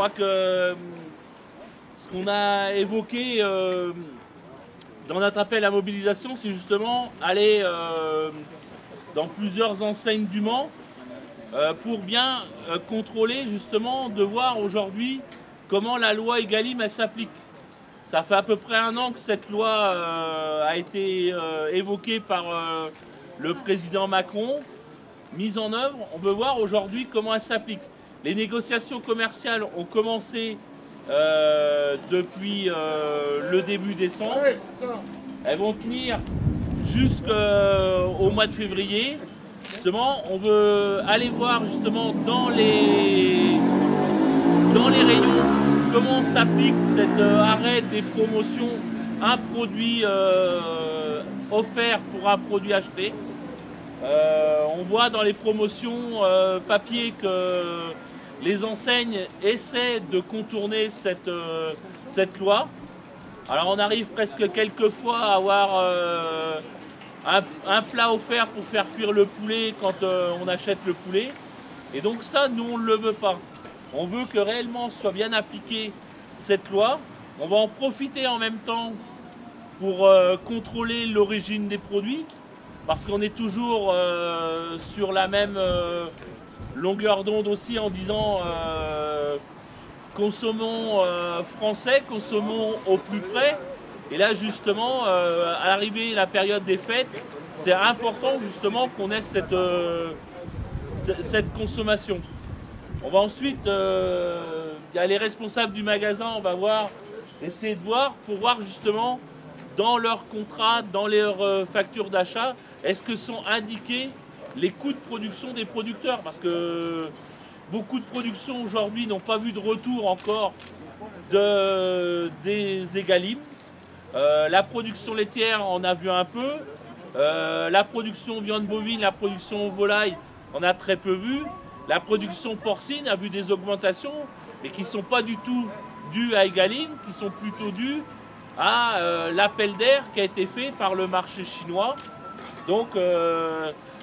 crois que ce qu'on a évoqué dans notre appel à mobilisation, c'est justement aller dans plusieurs enseignes du Mans pour bien contrôler justement, de voir aujourd'hui comment la loi Egalim elle s'applique. Ça fait à peu près 1 an que cette loi a été évoquée par le président Macron, mise en œuvre. On veut voir aujourd'hui comment elle s'applique. Les négociations commerciales ont commencé depuis le début décembre. Elles vont tenir jusqu'au mois de février. Justement, on veut aller voir justement dans les rayons comment s'applique cet arrêt des promotions, un produit offert pour un produit acheté. On voit dans les promotions papier que les enseignes essaient de contourner cette loi. Alors on arrive presque quelquefois à avoir un plat offert pour faire cuire le poulet quand on achète le poulet. Et donc ça, nous on ne le veut pas. On veut que réellement soit bien appliquée cette loi. On va en profiter en même temps pour contrôler l'origine des produits, parce qu'on est toujours sur la même longueur d'onde aussi en disant consommons français, consommons au plus près. Et là justement, à l'arrivée de la période des fêtes, c'est important justement qu'on ait cette consommation. On va ensuite, il y a les responsables du magasin, on va essayer de voir pour voir justement dans leurs contrats, dans leurs factures d'achat, est-ce que sont indiqués les coûts de production des producteurs, parce que beaucoup de productions aujourd'hui n'ont pas vu de retour encore des Egalim. La production laitière, on a vu un peu. La production viande bovine, la production volaille, on a très peu vu. La production porcine a vu des augmentations, mais qui ne sont pas du tout dues à Egalim, qui sont plutôt dues à l'appel d'air qui a été fait par le marché chinois. Donc,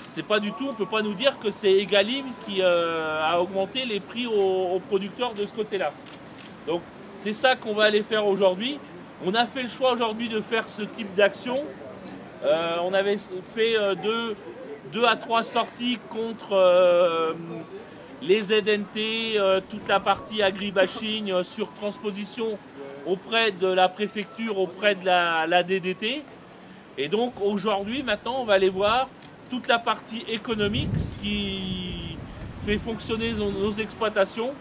c'est pas du tout, on ne peut pas nous dire que c'est Egalim qui a augmenté les prix aux producteurs de ce côté-là. Donc, c'est ça qu'on va aller faire aujourd'hui. On a fait le choix aujourd'hui de faire ce type d'action. On avait fait 2 à 3 sorties contre les ZNT, toute la partie agribashing sur transposition auprès de la préfecture, auprès de la DDT. Et donc aujourd'hui, maintenant, on va aller voir toute la partie économique, ce qui fait fonctionner nos exploitations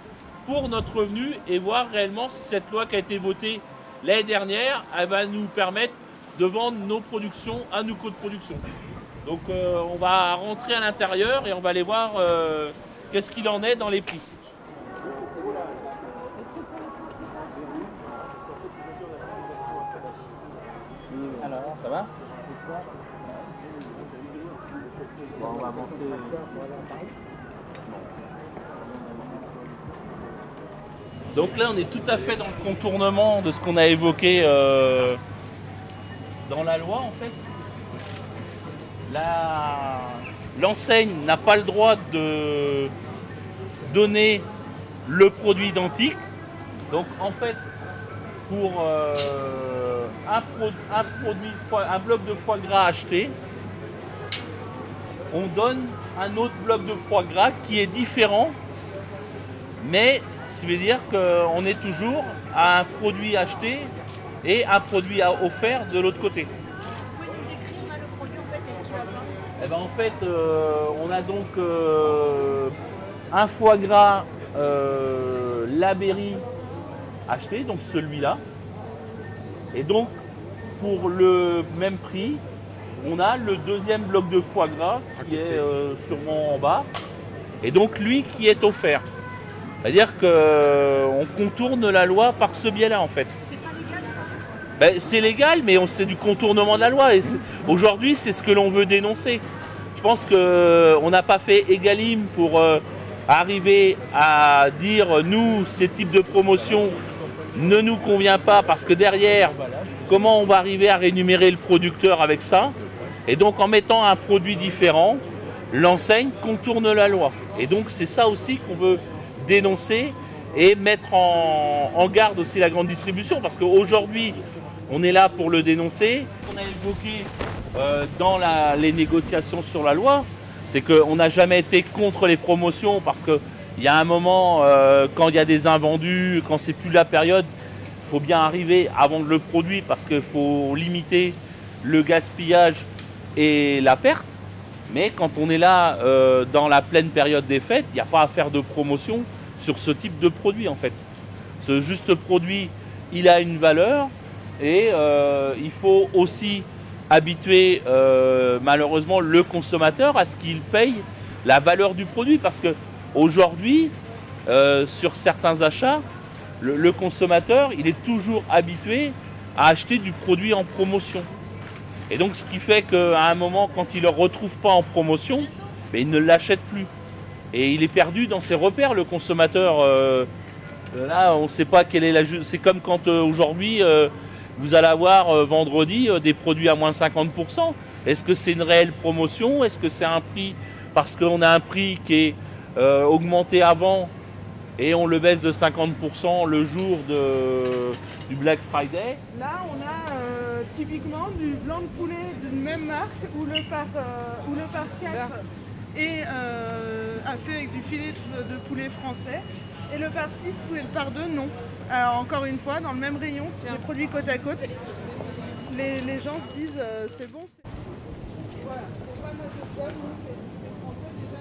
pour notre revenu, et voir réellement si cette loi qui a été votée l'année dernière, elle va nous permettre de vendre nos productions à nos coûts de production. Donc on va rentrer à l'intérieur et on va aller voir qu'est-ce qu'il en est dans les prix. Alors, ça va? Bon, on va avancer. Donc là, on est tout à fait dans le contournement de ce qu'on a évoqué dans la loi, en fait. L'enseigne n'a pas le droit de donner le produit identique. Donc en fait, pour un bloc de foie gras acheté, on donne un autre bloc de foie gras qui est différent, mais ça veut dire qu'on est toujours à un produit acheté et un produit offert de l'autre côté. Eh ben, en fait, on a donc un foie gras Labéry acheté, donc celui-là. Et donc, pour le même prix, on a le deuxième bloc de foie gras qui est sûrement en bas. Et donc, lui qui est offert. C'est-à-dire qu'on contourne la loi par ce biais-là, en fait. Ben, c'est légal, mais c'est du contournement de la loi. Et aujourd'hui, c'est ce que l'on veut dénoncer. Je pense qu'on n'a pas fait Egalim pour arriver à dire, nous, ces types de promotions ne nous convient pas, parce que derrière, comment on va arriver à rémunérer le producteur avec ça? Et donc, en mettant un produit différent, l'enseigne contourne la loi. Et donc, c'est ça aussi qu'on veut dénoncer et mettre en garde aussi la grande distribution, parce qu'aujourd'hui, on est là pour le dénoncer. On a évoqué dans les négociations sur la loi, c'est qu'on n'a jamais été contre les promotions, parce qu'il y a un moment, quand il y a des invendus, quand c'est plus la période, il faut bien arriver à vendre le produit, parce qu'il faut limiter le gaspillage et la perte. Mais quand on est là dans la pleine période des fêtes, il n'y a pas à faire de promotion sur ce type de produit en fait. Ce juste produit, il a une valeur et il faut aussi habituer malheureusement le consommateur à ce qu'il paye la valeur du produit, parce qu'aujourd'hui, sur certains achats, le consommateur, il est toujours habitué à acheter du produit en promotion. Et donc ce qui fait qu'à un moment, quand il ne le retrouve pas en promotion, ben, il ne l'achète plus. Et il est perdu dans ses repères, le consommateur. Là, on ne sait pas quelle est la... C'est comme quand aujourd'hui, vous allez avoir vendredi des produits à moins 50%. Est-ce que c'est une réelle promotion? Est-ce que c'est un prix parce qu'on a un prix qui est augmenté avant et on le baisse de 50% le jour du Black Friday? Là, on a typiquement du blanc de poulet d'une même marque où le par 4 est fait avec du filet de poulet français et le par 6 ou le par 2 non. Alors encore une fois, dans le même rayon, les produits côte à côte, les gens se disent c'est bon. Voilà, c'est pas notre gamme, c'est français déjà.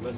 Bah,